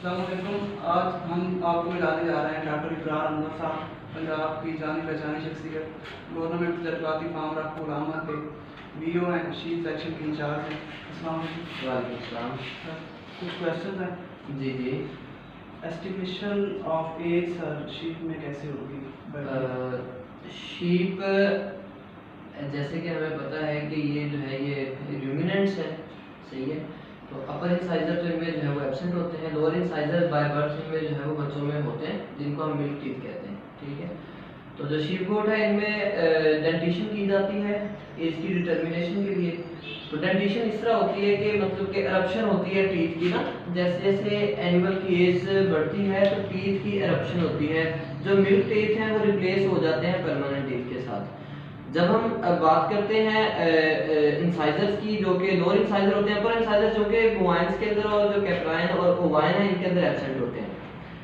अस्सलामुअलैकुम। आज हम आपको मिलाने जा रहे हैं डॉक्टर इब्रार अनवर साहब, पंजाब की जानी पहचानी शख्सियत, गवर्नमेंट तजर्बाती फार्म रखूल अहमद थे, BO हैं, शीप सेक्शन की इंचार्ज हैं। वालेकुम। कुछ क्वेश्चन हैं जी जी। Estimation of age sir sheep में कैसे होगी? शीप जैसे कि हमें पता है कि ये जो है ये र्यूमिनेंट्स है, सही है। तो अपर इंसाइजर तो इनमें जो है वो एब्सेंट होते हैं, लोअर इंसाइजर बाय बर्थ इनमें जो है वो बच्चों में होते हैं, जिनको हम मिल्क टीथ कहते हैं, ठीक है। तो जो शीप गोट है इनमें डेंटिशन की जाती है एज की डिटर्मिनेशन के लिए। तो डेंटिशन इस तरह होती है कि मतलब कि एरप्शन होती है टीथ की ना, जैसे जैसे एनिमल की एज बढ़ती है तो टीथ की एरप्शन होती है, जो मिल्क टीथ हैं वो रिप्लेस हो जाते हैं परमानेंट टीथ के साथ। जब हम बात करते हैं इंसाइजर्स की, जो कि लोअर इंसाइजर होते हैं, अपर इंसाइजर जो कि बुआइंस के अंदर और जो कैप्राइन और ओवाइन है इनके अंदर एब्सेंट होते हैं।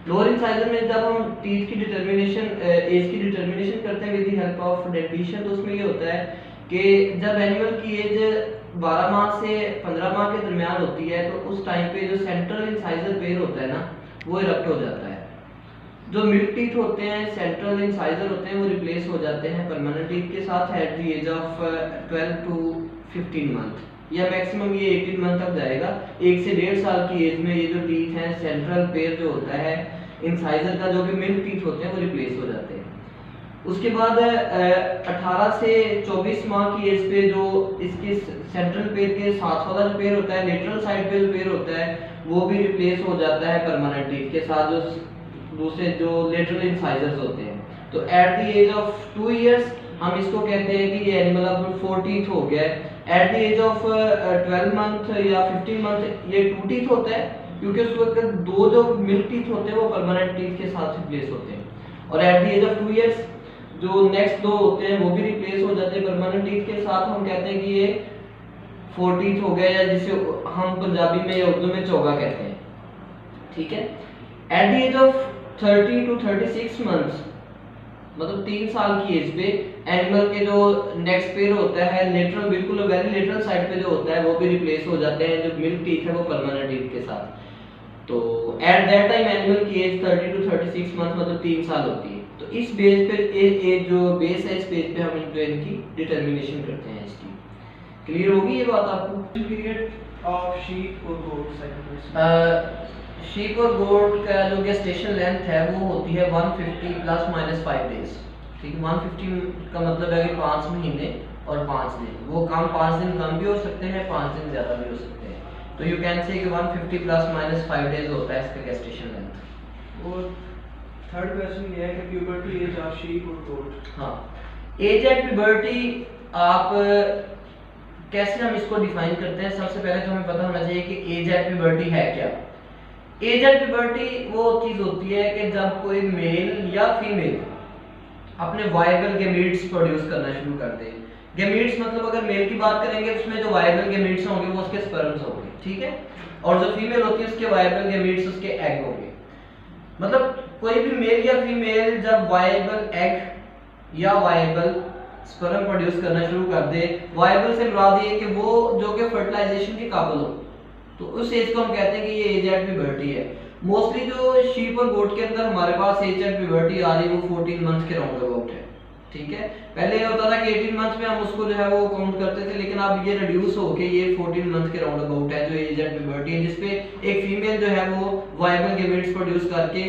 लोअर इंसाइजर में जब हम टीथ की डिटर्मिनेशन एज की डिटर्मिनेशन करते हैं with the help of dentition, तो उसमें ये होता है कि जब एनिमल की एज 12 माह से 15 माह के दरमियान होती है तो उस टाइम पे जो सेंट्रल इंसाइजर पेयर होता है ना वो इरप्ट हो जाता है। जो मिल्क टीथ होते हैं, सेंट्रल इंसाइजर होते हैं, वो रिप्लेस हो जाते हैं परमानेंट टीथ के साथ at the age of 12 to 15 month, या मैक्सिमम ये 18 मंथ तक जाएगा। 1 से 1.5 साल की एज में ये जो टीथ हैं, सेंट्रल पेयर जो होता है इंसाइजर का, जो कि मिल्क टीथ होते हैं, वो रिप्लेस हो जाते हैं। उसके बाद 18 से 24 माह की एज पे जो इसके सेंट्रल पेयर के साथ वाला जो पेयर होता है, लेटरल साइड पे जो पेयर होता है, वो भी रिप्लेस हो जाता है परमानेंट टीथ के साथ, जो दूसरे जो लेटरल इंसाइजर्स होते हैं। तो at the age of 2 years हम इसको कहते हैं कि ये एनिमल अब 4 टीथ हो गया है। At the age of 12 month या 15 मंथ ये 2 टीथ होता है, क्योंकि उस वक्त दो जो मिल्क टीथ होते हैं वो परमानेंट टीथ के साथ रिप्लेस होते हैं। और at the age of 2 years जो नेक्स्ट दो होते हैं वो भी रिप्लेस हो जाते हैं परमानेंट टीथ के साथ। हम कहते हैं कि ये 4 टीथ हो गया, या जिसे हम पंजाबी में या उर्दू में चौगा कहते हैं, ठीक है। At the age of 30 to 36 months, मतलब 3 साल की एज पे एनिमल के जो नेक्स्ट पेयर होता है लेटरल, बिल्कुल वेरी लेटरल साइड पे जो होता है, वो भी रिप्लेस हो जाते हैं, जो मिल्क टीथ है वो परमानेंट टीथ के साथ। तो एट दैट टाइम एनिमल की एज 30 to 36 मंथ, मतलब 3 साल होती है। तो इस बेस पे एज जो बेस है, इस बेस पे हम इनकी डिटर्मिनेशन करते हैं इसकी। क्लियर होगी ये बात आपको? पीरियड ऑफ शीप और गोट शीप और गोट का जो गेस्टेशन लेंथ है वो होती है 150 ± 5 डेज, ठीक है। 150 का मतलब है कि 5 महीने और 5 दिन, वो कम 5 दिन कम भी हो सकते हैं, 5 दिन ज़्यादा भी हो सकते हैं। तो यू कैन से कि 150 ± 5 डेज होता है इसका गेस्टेशन लेंथ। और थर्ड क्वेश्चन ये है कि प्यूबर्टी एज ऑफ शीप और गोट। हाँ, एज एट प्यूबर्टी आप कैसे हम इसको डिफाइन करते हैं? सबसे पहले तो हमें पता होना चाहिए कि एज एट प्यूबर्टी है क्या। एज एट प्यूबर्टी वो चीज होती है कि जब कोई मेल या फीमेल अपने वायबल गैमीट्स प्रोड्यूस करना शुरू कर दे। गैमीट्स मतलब अगर मेल की बात करेंगे उसमें जो वायबल गैमीट्स होंगे वो उसके स्पर्म्स होंगे, ठीक है। और जो फीमेल होती है उसके वायबल गैमीट्स उसके एग होंगे। मतलब कोई भी मेल या फीमेल जब वायबल एग या वायबल स्पर्म प्रोड्यूस करना शुरू कर दे, वायबल से मुराद ये कि वो जो कि फर्टिलाइजेशन के काबिल हो, तो उस एज को हम कहते हैं कि ये एज एट प्यूबर्टी है। मोस्टली जो शीप और गोट के अंदर हमारे पास एज एट प्यूबर्टी आ रही है वो 14 मंथ के राउंड अबाउट है, ठीक है। पहले ये होता था कि 18 मंथ में हम उसको जो है वो काउंट करते थे, लेकिन अब ये रिड्यूस होके ये 14 मंथ के राउंड अबाउट है जो एज एट प्यूबर्टी है, जिसपे एक फीमेल जो है वो वायबल गैमेट्स प्रोड्यूस करके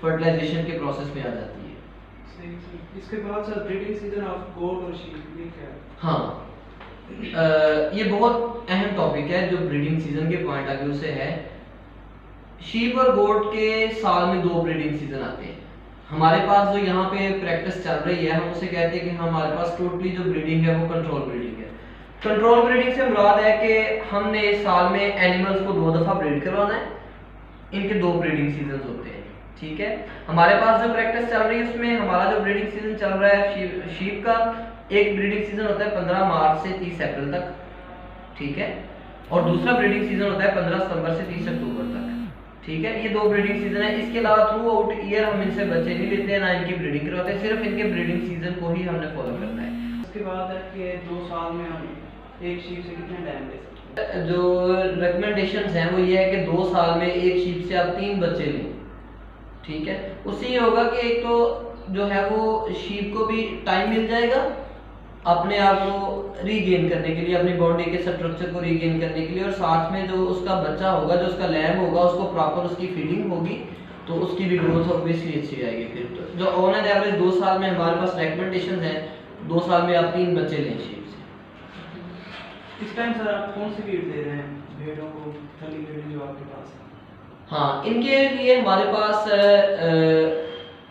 फर्टिलाइजेशन के प्रोसेस में आ जाती है। इसके बाद sir breeding season of goat और शीप ये क्या है? हाँ, ये बहुत अहम टॉपिक है जो ब्रीडिंग सीजन के पॉइंट ऑफ व्यू से है। शीप और गोट के साल में 2 ब्रीडिंग सीजन आते हैं। हमारे पास जो यहाँ पे प्रैक्टिस चल रही है हम उसे कहते हैं कि हमारे पास टोटली जो ब्रीडिंग है वो कंट्रोल ब्रीडिंग है। कंट्रोल ब्रीडिंग से मुराद है कि हमने साल में एनिमल्स को 2 दफा ब्रीड करवाना है, इनके 2 ब्रीडिंग सीजन होते हैं, ठीक है। हमारे पास जो प्रैक्टिस चल रही है उसमें हमारा जो ब्रीडिंग सीजन चल रहा है शीप का, एक ब्रीडिंग सीजन होता है 15 मार्च से 30 अप्रैल तक, ठीक है। और दूसरा ब्रीडिंग सीजन होता है 15 सितंबर से 30 अक्टूबर तक, ठीक है। ये 2 ब्रीडिंग सीजन है। इसके अलावा थ्रू आउट ईयर हम इनसे बच्चे नहीं लेते हैं, ना इनकी ब्रीडिंग करवाते हैं, सिर्फ इनके ब्रीडिंग सीजन को ही हमने फॉलो करना है। उसके बाद है कि 2 साल में हम एक शीप से कितने टाइम ले सकते हैं? जो रिकमेंडेशंस हैं वो ये है कि 2 साल में एक शीप से आप 3 बच्चे लें, ठीक है। उससे ये होगा कि एक तो जो है वो शीप को भी टाइम मिल जाएगा अपने आप को रीगेन करने के लिए, अपनी बॉडी के स्ट्रक्चर को रीगेन करने के लिए, और साथ में जो उसका बच्चा होगा, जो उसका लैब होगा, उसको प्रॉपर उसकी फीडिंग होगी तो उसकी भी ग्रोथ ऑब्वियसली अच्छी आएगी। फिर तो जो ऑन एन एवरेज 2 साल में हमारे पास रिकमेंडेशन है 2 साल में आप 3 बच्चे लें शीप से। इस टाइम सर आप कौन सी फीड दे रहे हैं भेड़ों को, थली भेड़ें जो आपके पास है? हाँ, इनके लिए हमारे पास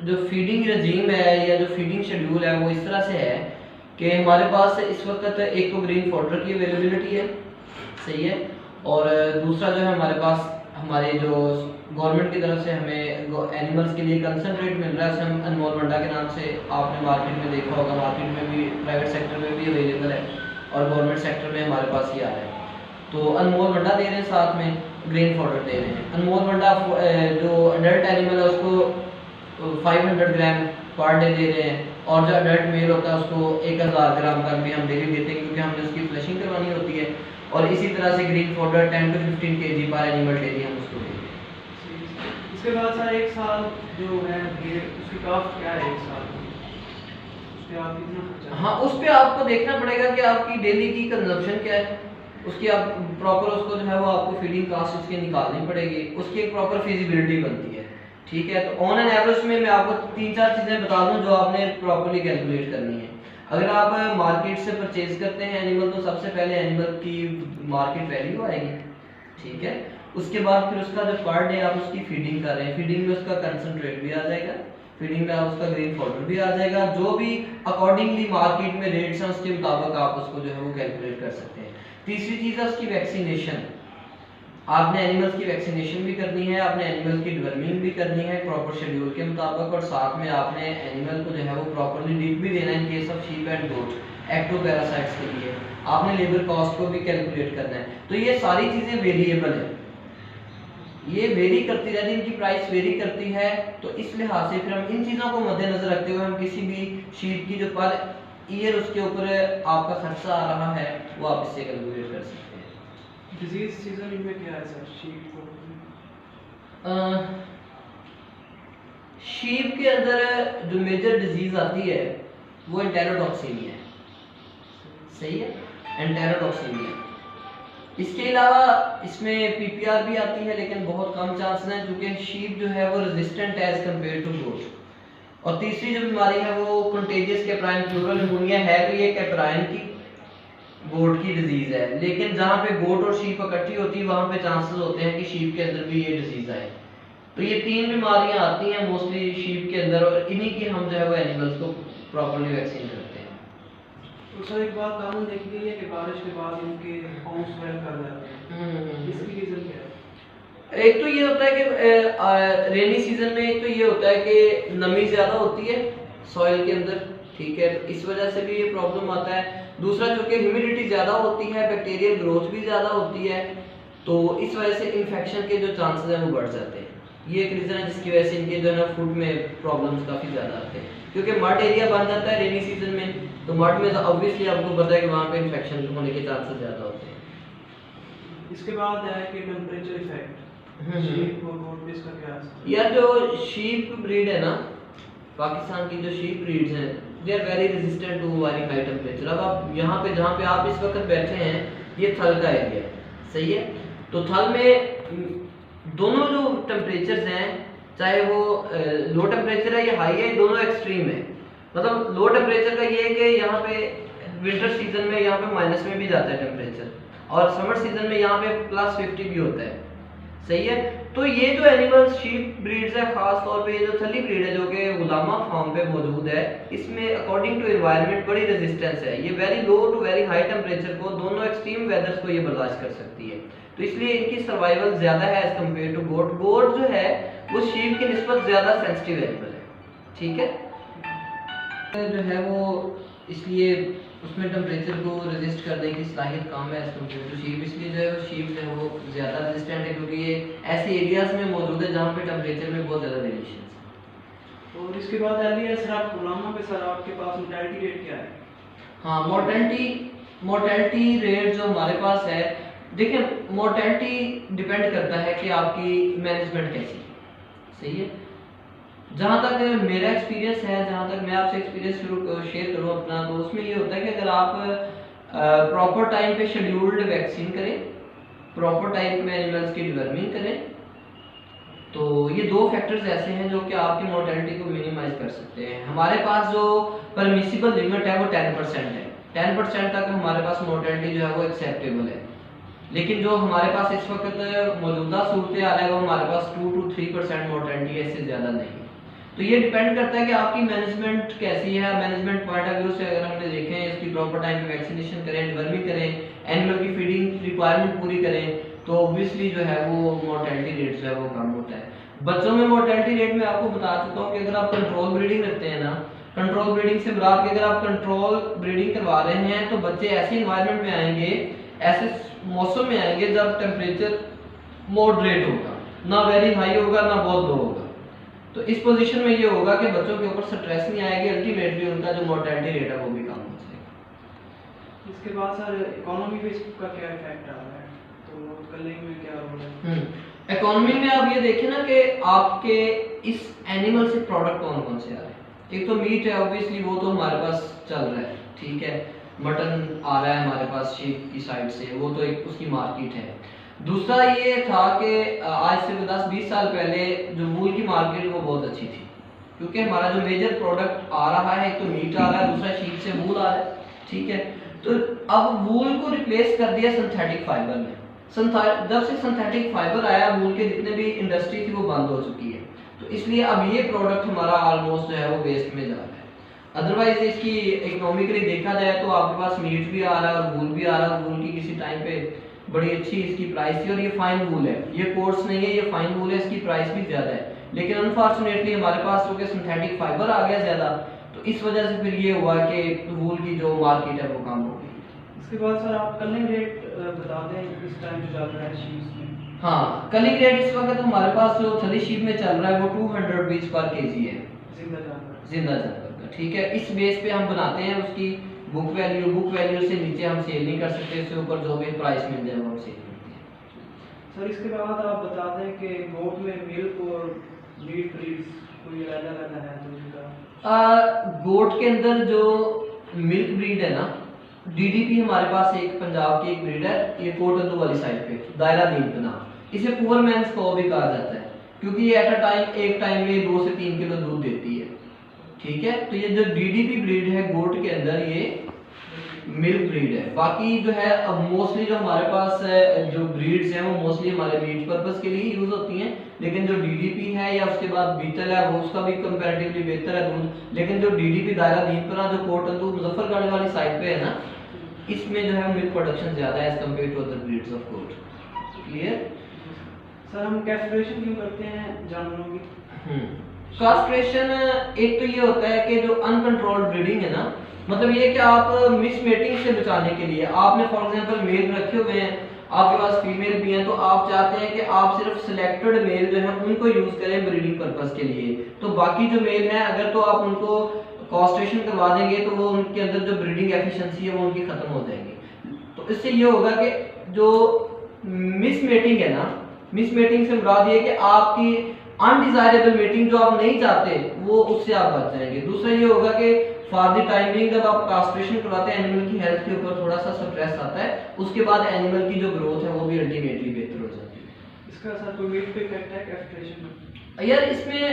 जो फीडिंग रजीम है या जो फीडिंग शेड्यूल है वो इस तरह से है कि हमारे पास इस वक्त एक तो ग्रीन फॉडर की अवेलेबिलिटी है, सही है, और दूसरा जो है हमारे पास हमारे जो गवर्नमेंट की तरफ से हमें एनिमल्स के लिए कंसंट्रेट मिल रहा है, उसे हम अनमोल वंडा के नाम से आपने मार्केट में देखा होगा, मार्केट में भी प्राइवेट सेक्टर में भी अवेलेबल है और गवर्नमेंट सेक्टर में हमारे पास ही आ रहा है। तो अनमोल वंडा दे रहे हैं, साथ में ग्रीन फॉडर दे रहे हैं। अनमोल वंडा जो अडल्ट एनिमल है उसको 500 ग्राम पर डे दे रहे हैं, और जो अडल्ट मेल होता है उसको 1000 ग्राम तक भी हम डेली देते हैं, क्योंकि हमने उसकी फ्लशिंग करवानी होती है। और इसी तरह से ग्रीन फॉडर 10 to 15 kg पर एनिमल डेली हम उसको देते हैं। इसके बाद सर 1 साल जो है भेड़ उसकी कॉस्ट क्या है 1 साल की? उस पे आप कितना खर्चा? हाँ, उस पे आपको देखना पड़ेगा कि आपकी डेली की कंजम्पशन क्या है, उसकी आप प्रॉपर उसको जो है वो आपको फीडिंग कास्ट उसकी निकालनी पड़ेगी, उसकी एक प्रॉपर फिजिबिलिटी बनती है, ठीक है। तो ऑन एन एवरेज में मैं आपको 3-4 चीज़ें बता दूं जो आपने प्रॉपर्ली कैलकुलेट करनी है। अगर आप मार्केट से परचेज करते हैं एनिमल तो सबसे पहले एनिमल की मार्केट वैल्यू आएगी, ठीक है। उसके बाद फिर उसका जो पर डे आप उसकी फीडिंग कर रहे हैं, फीडिंग में उसका कंसंट्रेट भी आ जाएगा, फीडिंग में आप उसका ग्रीन फॉडर भी आ जाएगा, जो भी अकॉर्डिंगली मार्केट में रेट्स हैं उसके मुताबिक आप उसको जो है वो कैलकुलेट कर सकते हैं। तीसरी चीज़ है उसकी वैक्सीनेशन। आपने एनिमल्स की वैक्सीनेशन भी करनी है, आपने एनिमल्स की डिवर्मिंग भी करनी है प्रॉपर शेड्यूल के मुताबिक, और साथ में आपने एनिमल को जो है वो प्रॉपरली डिप भी देना है in case of sheep and goat ectoparasites के लिए। आपने लेबर कॉस्ट को भी कैलकुलेट करना है। तो ये सारी चीज़ें वेरिएबल है, ये वेरी करती रहती है, इनकी प्राइस वेरी करती है। तो इस लिहाज से फिर हम इन चीज़ों को मद्देनजर रखते हुए हम किसी भी शीप की जो पर ईयर उसके ऊपर आपका खर्चा आ रहा है वो आप इससे कैलकुलेट कर सकते हैं। डिजीज सीजन इनमें क्या है सर शीप को? शीप के अंदर जो मेजर डिजीज आती है वो एंटेरोटॉक्सीमिया है, सही है, एंटेरोटॉक्सीमिया। इसके अलावा इसमें पीपीआर भी आती है, लेकिन बहुत कम चांसेस हैं क्योंकि शीप जो है वो रेजिस्टेंट है एज कम्पेयर टू गोट। और तीसरी जो बीमारी है वो कंटेजियस कैप्राइन प्लूरल निमोनिया है, तो ये कैप्राइन की गोट की डिजीज है, लेकिन जहाँ पे गोट और शीप इकट्ठी होती है वहाँ पे चांसेस होते हैं कि शीप के अंदर भी ये डिजीज आए। तो ये 3 बीमारियां आती हैं मोस्टली शीप के अंदर, और इन्हीं की हम जो है वो एनिमल्स को प्रॉपर्ली वैक्सीन करते हैं। तो सर एक बात कॉमन देखी गई है कि बारिश के बाद इनके पाँव स्वेल कर जाते हैं, इसकी रीजन क्या है? एक तो ये होता है कि रेनी सीजन में एक तो ये होता है कि नमी ज़्यादा होती है सॉइल के अंदर, ठीक है, तो इस वजह से भी ये प्रॉब्लम आता है। दूसरा चूँकि ह्यूमिडिटी ज़्यादा होती है, बैक्टीरियल ग्रोथ भी ज़्यादा होती है, तो इस वजह से इन्फेक्शन के जो चांसेस हैं वो बढ़ जाते हैं। ये एक रीज़न है जिसकी वजह से इनके जो है ना फूड में प्रॉब्लम्स काफ़ी ज़्यादा आते हैं, क्योंकि मड एरिया बन जाता है रेनी सीजन में, तो मड में तो ऑब्वियसली आपको पता है कि वहाँ पे इन्फेक्शन होने के चांसेस ज़्यादा होते हैं। इसके बाद है कि टेम्परेचर इफेक्ट शीप और गोट पे इसका क्या है? यार जो शीप ब्रीड है ना, पाकिस्तान की जो शीप ब्रीड्स हैं they are very resistant to very high temperature. अब आप यहाँ पे जहाँ पे आप इस वक्त बैठे हैं ये थल का एरिया है, सही है, तो थल में दोनों जो टेम्परेचर्स हैं चाहे वो लो टेम्परेचर है या हाई है, दोनों एक्सट्रीम है। मतलब लो टेम्परेचर का ये है कि यहाँ पे विंटर सीजन में यहाँ पे माइनस में भी जाता है टेम्परेचर, और समर सीजन में यहाँ पे +50 भी होता है, सही है। तो ये जो एनिमल्स शीप ब्रीड्स है, खास तौर पे जो थली ब्रीड है जो कि गुलामा फार्म पे मौजूद है, इसमें अकॉर्डिंग टू एनवायरनमेंट बड़ी रेजिस्टेंस है। ये very low to very high temperature को, दोनों एक्सट्रीम वेदर्स को ये बर्दाश्त कर सकती है, तो इसलिए इनकी सर्वाइवल ज्यादा है एज कम्पेयर टू गोट। गोट जो है वो शीप की निस्बत ज्यादा सेंसिटिव एनिमल है, ठीक है, जो है वो इसलिए उसमें टेम्परेचर को रेजिस्ट करने की सलाहियत कम है एज कम्पेयर टू शीप, इसलिए जो है शीप जो है वो ज़्यादा रेजिस्टेंट है क्योंकि ये ऐसे एरियाज में मौजूद है जहाँ पे टेम्परेचर में बहुत ज़्यादा वेरिएशन है। और इसके बाद एलियस सर आप गुलामा पे सर आपके पास मोर्टेलिटी रेट क्या है? हाँ, मोर्टेलिटी रेट जो हमारे पास है देखिए मोर्टेलिटी डिपेंड करता है कि आपकी मैनेजमेंट कैसी है, सही है। जहाँ तक मेरा एक्सपीरियंस है, जहाँ तक मैं आपसे एक्सपीरियंस शेयर करूँ अपना, तो उसमें ये होता है कि अगर आप प्रॉपर टाइम पे शेड्यूल्ड वैक्सीन करें, प्रॉपर टाइम में एनिमल्स की डिवर्मिंग करें, तो ये दो फैक्टर्स ऐसे हैं जो कि आपकी मोर्टेलिटी को मिनिमाइज कर सकते हैं। हमारे पास जो परमिसिबल लिमिट है वो 10% है, 10% तक हमारे पास मोर्टेलिटी जो है वो एक्सेप्टेबल है। लेकिन जो हमारे पास इस वक्त मौजूदा सूरत हाल है वो हमारे पास 2 to 3% मोर्टेलिटी है, इससे ज़्यादा नहीं है। तो ये डिपेंड करता है कि आपकी मैनेजमेंट कैसी है। मैनेजमेंट पॉइंट ऑफ व्यू से अगर हमने देखें, इसकी प्रॉपर टाइम पे वैक्सीनेशन करें, डिवर्मिंग करें, एनिमल की फीडिंग रिक्वायरमेंट पूरी करें, तो ऑब्वियसली जो है वो मोर्टेलिटी रेट जो है वो कम होता है। बच्चों में मोर्टेलिटी रेट में आपको बता चुका हूँ कि अगर आप कंट्रोल ब्रीडिंग रखते हैं ना, कंट्रोल ब्रीडिंग से मुराद कि अगर आप कंट्रोल ब्रीडिंग करवा रहे हैं तो बच्चे ऐसे इन्वायरमेंट में आएंगे, ऐसे मौसम में आएंगे जब टेम्परेचर मॉडरेट होगा, ना वेरी हाई होगा ना बहुत लो होगा। तो इस पोजीशन में ये होगा कि बच्चों के ऊपर स्ट्रेस नहीं आएगी, अल्टीमेटली उनका जो मोर्टेलिटी रेट है वो भी कम हो जाएगा। इसके बाद सर इकोनॉमी पे इसका क्या इफेक्ट आ रहा है, तो कलिंग में क्या हो रहा है? इकोनॉमी में आप ये देखें ना कि आपके इस एनिमल से प्रोडक्ट कौन कौन से आ रहे हैं। एक तो मीट है, ऑब्वियसली वो तो हमारे पास चल रहा है, ठीक है, मटन आ रहा है हमारे पास शीप की साइड से, वो तो एक उसकी मार्केट है। दूसरा ये था कि आज से 10-20 साल पहले जो वूल की मार्केट वो बहुत अच्छी थी, क्योंकि हमारा जो मेजर प्रोडक्ट आ रहा है, एक तो मीट आ रहा है, दूसरा शीप से वूल आ रहा है, ठीक है। तो अब वूल को रिप्लेस कर दिया सिंथेटिक फाइबर में। जब से सिंथेटिक फाइबर आया, वूल के जितने भी इंडस्ट्री थी वो बंद हो चुकी है, तो इसलिए अब ये प्रोडक्ट हमारा ऑलमोस्ट जो है वो वेस्ट में जा रहा है। अदरवाइज इसकी इकोनॉमिकली देखा जाए तो आपके पास मीट भी आ रहा है और वूल भी आ रहा है। वूल की किसी टाइम पे बड़ी अच्छी इसकी प्राइस थी, और ये फाइन वूल है, ये कोर्स नहीं है, ये फाइन वूल है, इसकी प्राइस भी ज्यादा है। लेकिन अनफॉर्चुनेटली हमारे पास क्योंकि सिंथेटिक फाइबर आ गया ज्यादा, तो इस वजह से फिर ये हुआ कि वूल की जो मार्केट है वो कम हो गई। इसके बाद सर आप कलिंग रेट बता दें इस टाइम जो चल रहा है शीप्स में। हाँ, कलिंग रेट इस वक्त हमारे पास जो थली शीप में चल रहा है वो 200 रुपीज पर केजी है, जिंदा जानवर, जिंदा जानवर का, ठीक है। इस बेस पे हम बनाते हैं उसकी बुक वैल्यू से नीचे हम सेल नहीं कर सकते, इससे ऊपर जो भी प्राइस मिल जाए वो हम सेल करते हैं। सर इसके बाद आप बता दें कि गोट में मिल्क और मीट ब्रीड्स कोई अलग है तो इनका? गोट के अंदर जो मिल्क ब्रीड है ना, डीडीपी हमारे पास एक पंजाब की एक ब्रीड है, ये कोटंदू वाली साइड पे दायरा दीन का नाम, इसे पुअर मैंस कौ भी कहा जाता है, क्योंकि ये एट अ टाइम एक टाइम में 2 से 3 किलो दूध देती है, ठीक है। तो ये जो डीडीपी ब्रीड है गोट के अंदर, ये मिल्क ब्रीड है। बाकी जो है अब मोस्टली जो हमारे पास जो ब्रीड्स हैं वो मोस्टली हमारे मीट पर्पस के लिए यूज होती हैं, लेकिन जो डीडीपी है या उसके बाद बीटल है वो उसका भी कंपैरेटिवली बेहतर है दूध। लेकिन जो डीडीपी दायरा दीनपरा जो कोटंदू मुजफ्फरगढ़ वाली साइड पे है ना, इसमें जो है मिल्क प्रोडक्शन ज्यादा है as compared to other breeds of goat. Clear? Sir हम कैस्ट्रेशन क्यों करते हैं जानवरों की? कास्ट्रेशन एक तो ये होता है कि जो अनकंट्रोल्ड ब्रीडिंग है ना, मतलब ये कि आप मिसमेटिंग से बचाने के लिए आपने फॉर एग्जांपल मेल रखे हुए हैं, आपके पास फीमेल भी हैं, तो आप चाहते हैं कि आप सिर्फ सिलेक्टेड मेल जो है उनको यूज करें ब्रीडिंग पर्पस के लिए, तो बाकी जो मेल हैं अगर तो आप उनको कास्ट्रेशन करवा देंगे तो वो उनके अंदर जो ब्रीडिंग एफिशिएंसी है वो उनकी खत्म हो जाएगी। तो इससे ये होगा कि जो मिसमेटिंग है ना, मिसमेटिंग से मुराद ये कि आपकी अनडिजायरेबल मीटिंग जो आप नहीं चाहते वो उससे आप बच जाएंगे। दूसरा ये होगा कि फॉर द टाइम बिंग जब आप कास्ट्रेशन करवाते हैं एनिमल की हेल्थ के ऊपर थोड़ा सा स्ट्रेस आता है, उसके बाद एनिमल की जो ग्रोथ है वो भी अल्टीमेटली बेहतर हो जाती है। इसका सर कोई मीट पे इफेक्ट है कैस्ट्रेशन में? यार इसमें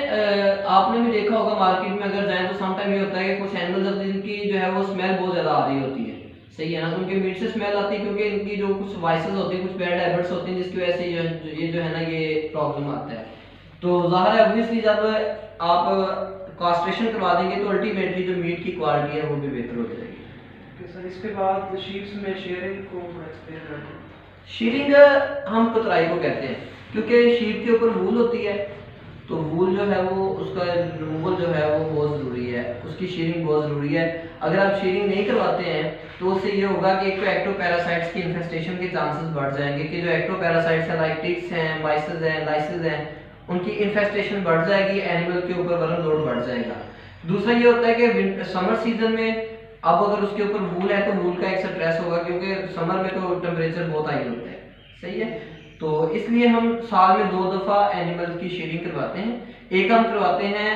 आपने भी देखा होगा मार्केट में अगर जाएं तो सम टाइम ये होता है कि कुछ एनिमल्स जिनकी जो है वो स्मेल बहुत ज्यादा आ रही होती है, सही है ना, तो उनके मीट से स्मेल आती है क्योंकि इनकी जो कुछ वाइसेस होती है, कुछ बैड हैबिट्स होती हैं जिसकी वजह से ये जो है ना ये प्रॉब्लम आता है। तो जाहिर है ऑब्वियसली जब आप कास्ट्रेशन करवा देंगे तो अल्टीमेटली जो मीट की क्वालिटी है वो भी बेहतर हो जाएगी। ओके सर, इसके बाद शीप्स में शेयरिंग को एक्सप्लेन करें। शीरिंग हम कतराई को कहते हैं, क्योंकि शीप के ऊपर वूल होती है, तो वूल जो है वो उसका रिमूवल जो है वो बहुत ज़रूरी है, उसकी शीरिंग बहुत ज़रूरी है। अगर आप शीरिंग नहीं करवाते हैं तो उससे ये होगा कि एक तो एक्टोपैरासाइट्स की इन्फेस्टेशन के चांसेस बढ़ जाएंगे, कि जो एक्टोपैरासाइट्स हैं लाइक टिक्स हैं, माइसेस हैं, लाइसेस हैं, उनकी इन्फेस्टेशन बढ़ जाएगी, एनिमल के ऊपर वर्म लोड बढ़ जाएगा। दूसरा ये होता है कि समर सीजन में अब अगर उसके ऊपर वूल है तो वूल का एक स्ट्रेस होगा, क्योंकि समर में तो टेम्परेचर बहुत हाई होता है, सही है। तो इसलिए हम साल में 2 दफा एनिमल की शेयरिंग करवाते हैं। एक हम करवाते हैं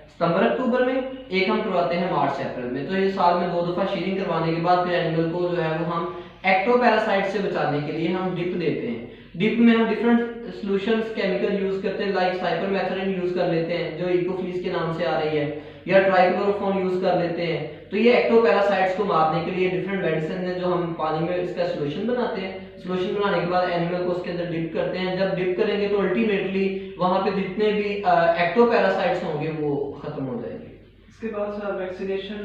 सितंबर अक्टूबर में, एक हम करवाते हैं मार्च अप्रैल में। तो ये साल में 2 दफा शेयरिंग करवाने के बाद फिर एनिमल को जो है वो हम एक्टोपैरासाइट से बचाने के लिए हम डिप देते हैं। डिप में हम डिफरेंट सॉल्यूशंस केमिकल यूज करते हैं, लाइक साइपरमेथ्रिन यूज कर लेते हैं जो इकोफ्लीस के नाम से आ रही है, या ट्राइक्लोरोफॉन यूज कर लेते हैं। तो ये एक्टोपैरासाइट्स को मारने के लिए डिफरेंट मेडिसिन है जो हम पानी में इसका सॉल्यूशन बनाते हैं। सॉल्यूशन बनाने के बाद एनिमल को उसके अंदर डिप करते हैं। जब डिप करेंगे तो अल्टीमेटली वहां पे जितने भी एक्टोपैरासाइट्स होंगे वो खत्म हो जाएंगे। इसके बाद सर वैक्सीनेशन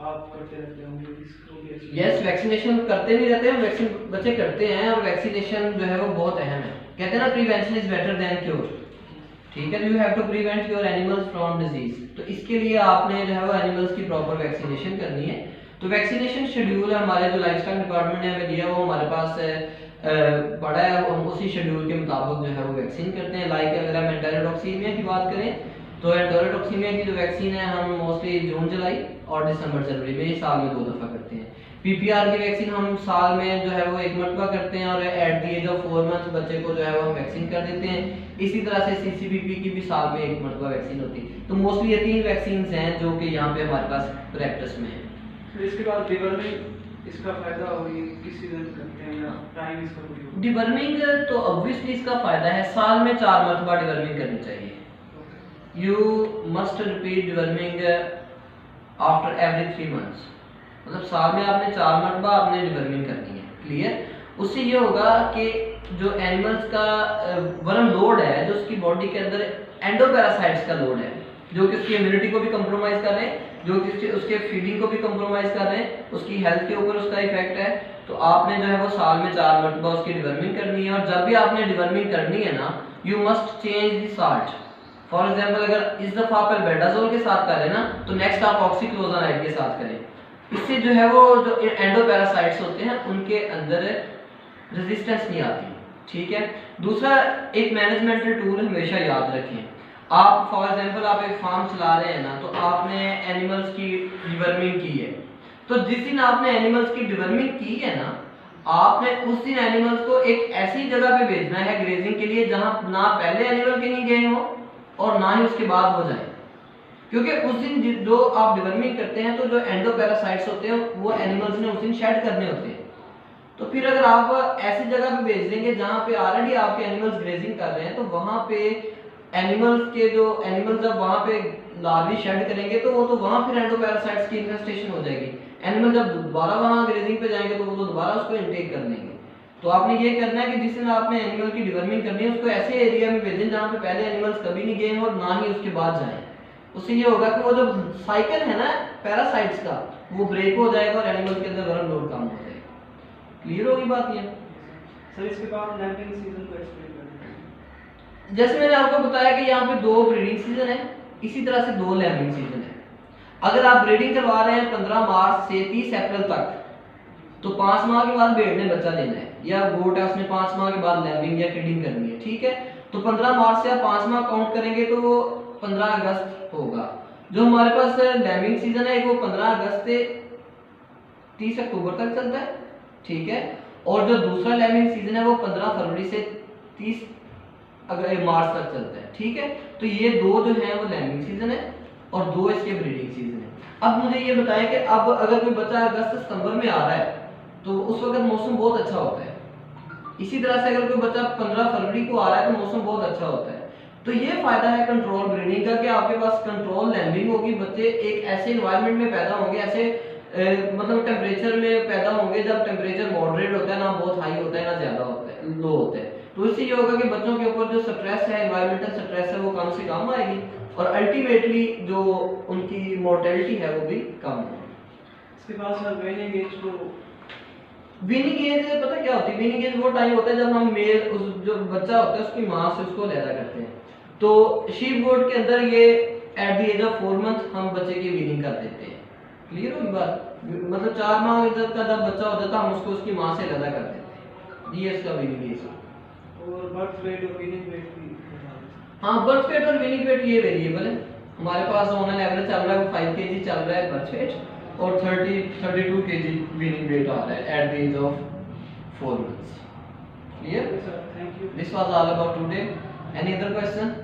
आप करते रहते होंगे इसको भी? यस, वैक्सीनेशन करते नहीं रहते हैं, वैक्सीन बच्चे करते हैं, और वैक्सीनेशन जो है वो बहुत अहम है। कहते हैं ना prevention is better than cure, ठीक है। You have to prevent your animals from disease. तो इसके लिए आपने जो है वो एनिमल्स की प्रॉपर वैक्सीनेशन करनी है। तो वैक्सीनेशन शेड्यूल हमारे जो लाइफस्टॉक डिपार्टमेंट ने हमें दिया वो हमारे पास पड़ा है, हम उसी शेड्यूल के मुताबिक जो है वो वैक्सीन करते हैं। लाइक अगर हम एंटेरोटॉक्सीमिया की बात करें तो एंटेरोटॉक्सीमिया की जो वैक्सीन है हम मोस्टली जून जुलाई और दिसंबर जनवरी में साल में 2 दफा करते हैं। पीपीआर की वैक्सीन हम साल में जो है वो 1 मरतबा करते हैं, और at the age of 4 month बच्चे को जो है वो हम वैक्सीन कर देते हैं। इसी तरह से सीसीबीपी की भी साल में 1 मरतबा वैक्सीन होती है। तो मोस्टली ये 3 वैक्सीन हैं जो कि यहाँ पे हमारे पास प्रैक्टिस में है। फिर इसके बाद डिवर्मिंग, इसका फायदा और ये किस सीजन करते हैं या टाइम इसका कोई हो? डिवर्मिंग तो ऑब्वियसली इसका फायदा है, साल में 4 मरतबा डिवर्मिंग करनी चाहिए। You must repeat deworming after every 3 months, मतलब साल में आपने 4 मरतबा आपने डिवर्मिंग करनी है। क्लियर? उससे ये होगा कि जो एनिमल्स का वर्म लोड है, जो उसकी बॉडी के अंदर एंडोपैरासाइट्स का लोड है, जो कि उसकी इम्यूनिटी को भी कंप्रोमाइज कर रहे हैं, जो कि उसके फीडिंग को भी कंप्रोमाइज कर रहे हैं, उसकी हेल्थ के ऊपर उसका इफेक्ट है। तो आपने जो है वो साल में 4 मरतबा उसकी डिवर्मिंग करनी है। और जब भी आपने डिवर्मिंग करनी है ना, you must change the salt. For example अगर इस दफा आप अल्बेंडाजोल के साथ कर रहे हैं ना, तो नेक्स्ट आप ऑक्सीक्लोजानाइड के साथ करें। इससे जो है वो जो एंडोपैरासाइट्स होते हैं उनके अंदर रेजिस्टेंस नहीं आती, ठीक है। दूसरा, एक मैनेजमेंटल टूल हमेशा याद रखें। आप फॉर एग्जांपल आप एक फार्म चला रहे हैं ना, तो आपने एनिमल्स की डिवर्मिंग की है, तो जिस दिन आपने एनिमल्स की डिवर्मिंग की है ना, आपने उस दिन एनिमल्स को एक ऐसी जगह पे भेजना है ग्रेजिंग के लिए जहां ना पहले एनिमल कहीं गए हो और ना ही उसके बाद हो जाए। क्योंकि उस दिन जो आप डिवर्मिंग करते हैं तो जो एंडोपैरासाइट्स होते हैं वो एनिमल्स ने उस दिन शेड करने होते हैं। तो फिर अगर आप ऐसी जगह पे भेज देंगे जहां पे ऑलरेडी आपके एनिमल्स ग्रेजिंग कर रहे हैं, तो वहां पे एनिमल्स के जो एनिमल्स जब वहां पे लार्वी शेड करेंगे तो वो तो वहां फिर एंडोपैरासाइट्स की इन्फेस्टेशन हो जाएगी। एनिमल जब दोबारा वहां ग्रेजिंग पे जाएंगे तो वो तो दोबारा उसको इनटेक कर लेंगे। तो आपने ये करना है कि जिस दिन आपने एनिमल की डिवर्मिंग करनी है उसको ऐसे एरिया में भेजें जहां पे पहले एनिमल्स कभी नहीं गए और ना ही उसके बाद जाएं। उससे ये होगा कि वो जो साइकिल है ना पैरासाइट्स का, वो ब्रेक हो जाएगा और एनिमल के अंदर वर्म लोड कम हो जाएगा। क्लियर होगी बात ये? सर इसके बाद लैम्पिंग सीजन को एक्सप्लेन करें। जैसे मैंने आपको बताया कि यहाँ पे 2 ब्रीडिंग सीजन है, इसी तरह से 2 लैम्बिंग सीजन है। अगर आप ब्रीडिंग करवा रहे हैं 15 मार्च से 30 अप्रैल तक, तो 5 माह के बाद भेड़ ने बच्चा देना है, या गोट है उसने 5 माह के बाद लैम्बिंग या किडिंग करनी है, ठीक है। तो 15 मार्च से आप 5 माह काउंट करेंगे तो वो 15 अगस्त होगा। जो हमारे पास लैम्बिंग सीजन है वो 15 अगस्त से 30 अक्टूबर तक चलता है, ठीक है। और जो दूसरा लैम्बिंग सीजन है वो 15 फरवरी से 30 मार्च तक चलता है, ठीक है। तो ये 2 जो है वो लैम्बिंग सीजन है और 2 इसके ब्रीडिंग सीजन है। अब मुझे ये बताएं कि अब अगर कोई बच्चा अगस्त सितंबर में आ रहा है तो उस वक्त मौसम बहुत अच्छा होता है। इसी तरह से अगर कोई बच्चा 15 फरवरी को आ रहा है तो मौसम बहुत अच्छा होता है। तो ये फायदा है कंट्रोल ब्रीडिंग का कि आपके पास कंट्रोल लैम्बिंग होगी, बच्चे एक ऐसे एनवायरनमेंट में पैदा होंगे, ऐसे मतलब टेम्परेचर में पैदा होंगे जब टेम्परेचर मॉडरेट होता है, ना बहुत हाई होता है ना ज्यादा होता है, लो होता है। तो इससे ये होगा कि बच्चों के ऊपर जो स्ट्रेस है, एनवायरमेंटल स्ट्रेस है, वो कम से कम आएगी और अल्टीमेटली जो उनकी मोर्टेलिटी है वो भी कम होगी। इसके बाद सर वेनिंग एज को, वीनिंग एज पता क्या होती है? वीनिंग एज वो टाइम होता है जब हम मेल उस जो बच्चा होता है उसकी मां से उसको अलग करते हैं। तो शीप गोट के अंदर ये at the age of 4 month हम बच्चे की वीनिंग कर देते हैं। क्लियर होगी बात? मतलब 4 माह का जब बच्चा हो जाता है हम उसको उसकी मां से अलग कर देते हैं। ये इसका वीनिंग एज। और बर्थ वेट और वीनिंग वेट भी, हाँ, बर्थ वेट और वीनिंग वेट ये वेरिएबल है। हमारे पास ऑन एन एवरेज चल रहा है 5 kg चल रहा है बर्थ वेट और 32 kg वीनिंग वेट आ रहा है at the age of 4 months. Clear? Sir, thank you. This was all about today. Any other question?